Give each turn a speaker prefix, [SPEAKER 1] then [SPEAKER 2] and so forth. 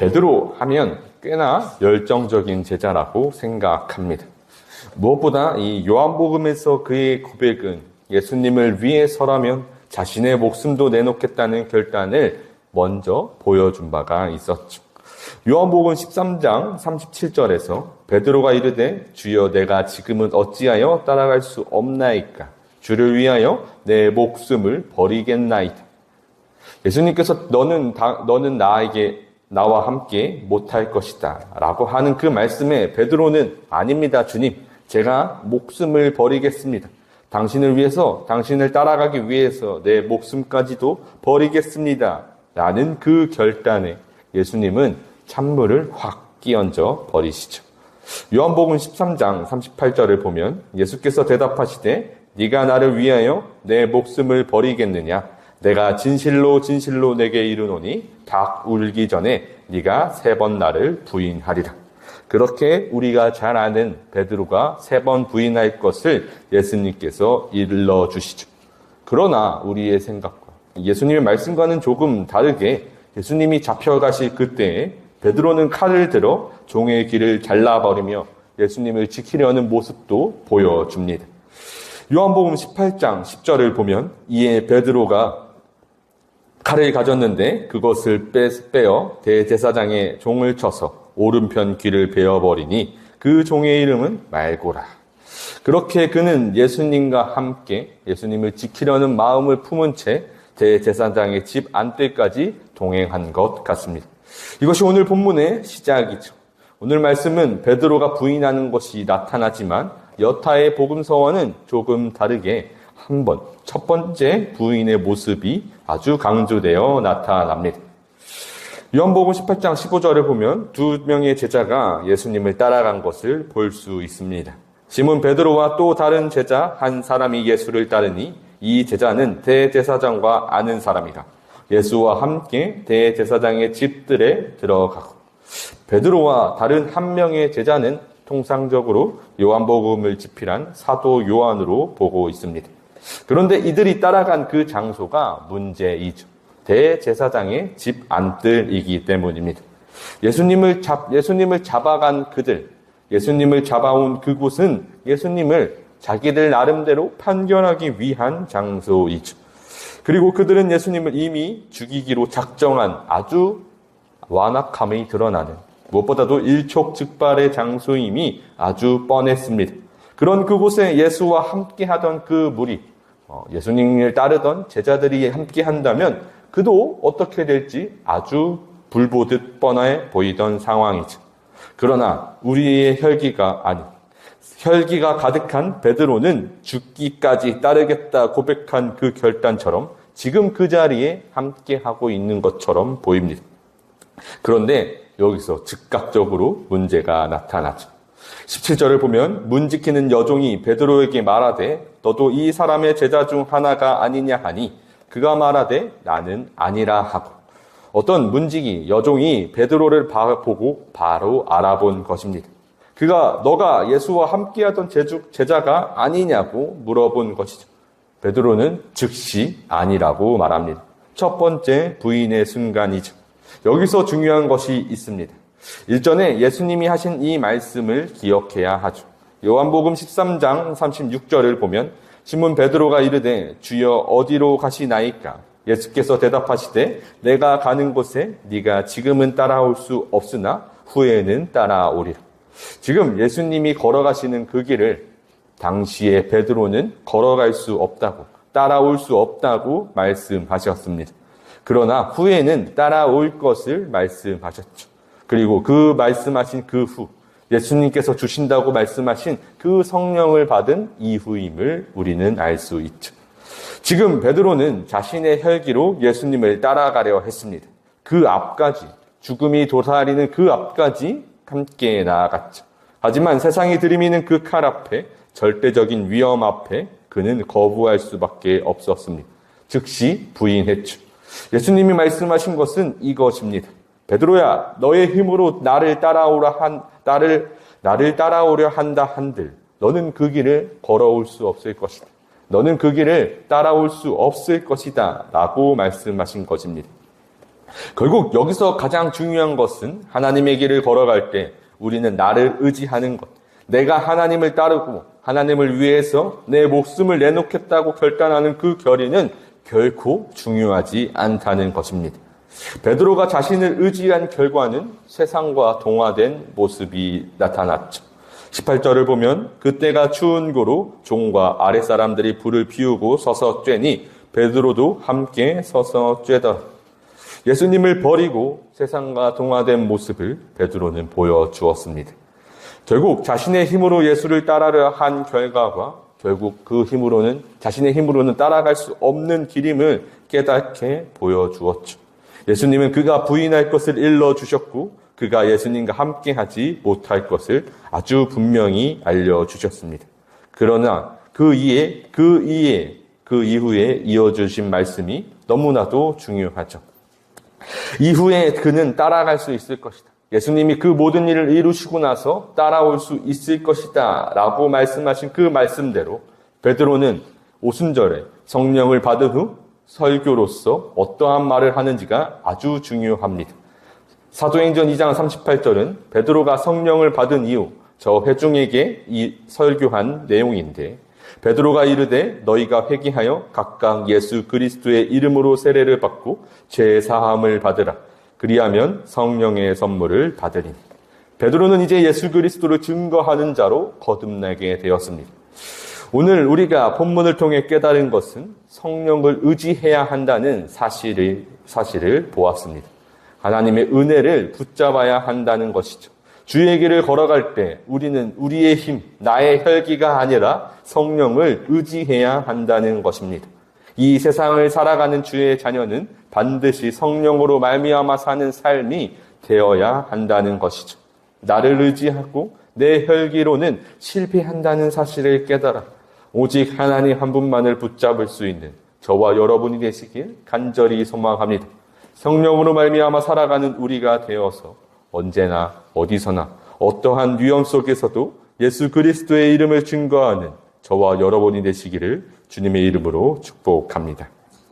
[SPEAKER 1] 베드로 하면 꽤나 열정적인 제자라고 생각합니다. 무엇보다 이 요한복음에서 그의 고백은 예수님을 위해서라면 자신의 목숨도 내놓겠다는 결단을 먼저 보여준 바가 있었죠. 요한복음 13장 37절에서 베드로가 이르되 주여 내가 지금은 어찌하여 따라갈 수 없나이까 주를 위하여 내 목숨을 버리겠나이다. 예수님께서 너는 나와 함께 못할 것이다 라고 하는 그 말씀에 베드로는 아닙니다 주님, 제가 목숨을 버리겠습니다. 당신을 위해서, 당신을 따라가기 위해서 내 목숨까지도 버리겠습니다 라는 그 결단에 예수님은 찬물을 확 끼얹어 버리시죠. 요한복음 13장 38절을 보면 예수께서 대답하시되 네가 나를 위하여 내 목숨을 버리겠느냐? 내가 진실로 진실로 내게 이르노니 닭 울기 전에 네가 3번 나를 부인하리라. 그렇게 우리가 잘 아는 베드로가 3번 부인할 것을 예수님께서 일러주시죠. 그러나 우리의 생각과 예수님의 말씀과는 조금 다르게 예수님이 잡혀가실 그때에 베드로는 칼을 들어 종의 귀를 잘라버리며 예수님을 지키려는 모습도 보여줍니다. 요한복음 18장 10절을 보면 이에 베드로가 칼을 가졌는데 그것을 빼어 대제사장의 종을 쳐서 오른편 귀를 베어버리니 그 종의 이름은 말고라. 그렇게 그는 예수님과 함께 예수님을 지키려는 마음을 품은 채 대제사장의 집 안뜰까지 동행한 것 같습니다. 이것이 오늘 본문의 시작이죠. 오늘 말씀은 베드로가 부인하는 것이 나타나지만 여타의 복음서와는 조금 다르게 첫 번째 부인의 모습이 아주 강조되어 나타납니다. 요한복음 18장 15절을 보면 2명의 제자가 예수님을 따라간 것을 볼 수 있습니다. 시몬 베드로와 또 다른 제자 한 사람이 예수를 따르니 이 제자는 대제사장과 아는 사람이라 예수와 함께 대제사장의 집들에 들어가고, 베드로와 다른 한 명의 제자는 통상적으로 요한복음을 집필한 사도 요한으로 보고 있습니다. 그런데 이들이 따라간 그 장소가 문제이죠. 대제사장의 집 안뜰이기 때문입니다. 예수님을 잡아간 그들, 예수님을 잡아온 그곳은 예수님을 자기들 나름대로 판결하기 위한 장소이죠. 그리고 그들은 예수님을 이미 죽이기로 작정한 아주 완악함이 드러나는, 무엇보다도 일촉즉발의 장소임이 아주 뻔했습니다. 그런 그곳에 예수와 함께하던 그 무리, 예수님을 따르던 제자들이 함께한다면 그도 어떻게 될지 아주 불보듯 뻔해 보이던 상황이죠. 그러나 우리의 혈기가 가득한 베드로는 죽기까지 따르겠다 고백한 그 결단처럼 지금 그 자리에 함께하고 있는 것처럼 보입니다. 그런데 여기서 즉각적으로 문제가 나타나죠. 17절을 보면 문 지키는 여종이 베드로에게 말하되 너도 이 사람의 제자 중 하나가 아니냐 하니 그가 말하되 나는 아니라 하고, 어떤 문지기 여종이 베드로를 보고 바로 알아본 것입니다. 그가 너가 예수와 함께하던 제자가 아니냐고 물어본 것이죠. 베드로는 즉시 아니라고 말합니다. 첫 번째 부인의 순간이죠. 여기서 중요한 것이 있습니다. 일전에 예수님이 하신 이 말씀을 기억해야 하죠. 요한복음 13장 36절을 보면 시몬 베드로가 이르되 주여 어디로 가시나이까? 예수께서 대답하시되 내가 가는 곳에 네가 지금은 따라올 수 없으나 후에는 따라오리라. 지금 예수님이 걸어가시는 그 길을 당시에 베드로는 걸어갈 수 없다고, 따라올 수 없다고 말씀하셨습니다. 그러나 후에는 따라올 것을 말씀하셨죠. 그리고 그 말씀하신 그 후, 예수님께서 주신다고 말씀하신 그 성령을 받은 이후임을 우리는 알 수 있죠. 지금 베드로는 자신의 혈기로 예수님을 따라가려 했습니다. 그 앞까지, 죽음이 도사리는 그 앞까지 함께 나아갔죠. 하지만 세상이 들이미는 그 칼 앞에, 절대적인 위험 앞에 그는 거부할 수밖에 없었습니다. 즉시 부인했죠. 예수님이 말씀하신 것은 이것입니다. 베드로야, 너의 힘으로 나를 따라오려 한다 한들 너는 그 길을 걸어올 수 없을 것이다. 너는 그 길을 따라올 수 없을 것이다 라고 말씀하신 것입니다. 결국 여기서 가장 중요한 것은 하나님의 길을 걸어갈 때 우리는 나를 의지하는 것. 내가 하나님을 따르고 하나님을 위해서 내 목숨을 내놓겠다고 결단하는 그 결의는 결코 중요하지 않다는 것입니다. 베드로가 자신을 의지한 결과는 세상과 동화된 모습이 나타났죠. 18절을 보면 그때가 추운 고로 종과 아랫사람들이 불을 피우고 서서 쬐니 베드로도 함께 서서 쬐더라. 예수님을 버리고 세상과 동화된 모습을 베드로는 보여주었습니다. 결국 자신의 힘으로 예수를 따르려 한 결과가 결국 그 힘으로는 자신의 힘으로는 따라갈 수 없는 길임을 깨닫게 보여주었죠. 예수님은 그가 부인할 것을 일러주셨고 그가 예수님과 함께하지 못할 것을 아주 분명히 알려주셨습니다. 그러나 그 이후에 이어주신 말씀이 너무나도 중요하죠. 이후에 그는 따라갈 수 있을 것이다. 예수님이 그 모든 일을 이루시고 나서 따라올 수 있을 것이다 라고 말씀하신 그 말씀대로 베드로는 오순절에 성령을 받은 후 설교로서 어떠한 말을 하는지가 아주 중요합니다. 사도행전 2장 38절은 베드로가 성령을 받은 이후 저 회중에게 이 설교한 내용인데 베드로가 이르되 너희가 회개하여 각각 예수 그리스도의 이름으로 세례를 받고 죄 사함을 받으라. 그리하면 성령의 선물을 받으리니. 베드로는 이제 예수 그리스도를 증거하는 자로 거듭나게 되었습니다. 오늘 우리가 본문을 통해 깨달은 것은 성령을 의지해야 한다는 사실을 보았습니다. 하나님의 은혜를 붙잡아야 한다는 것이죠. 주의 길을 걸어갈 때 우리는 우리의 힘, 나의 혈기가 아니라 성령을 의지해야 한다는 것입니다. 이 세상을 살아가는 주의 자녀는 반드시 성령으로 말미암아 사는 삶이 되어야 한다는 것이죠. 나를 의지하고 내 혈기로는 실패한다는 사실을 깨달아 오직 하나님 한 분만을 붙잡을 수 있는 저와 여러분이 되시길 간절히 소망합니다. 성령으로 말미암아 살아가는 우리가 되어서 언제나 어디서나 어떠한 위험 속에서도 예수 그리스도의 이름을 증거하는 저와 여러분이 되시기를 주님의 이름으로 축복합니다.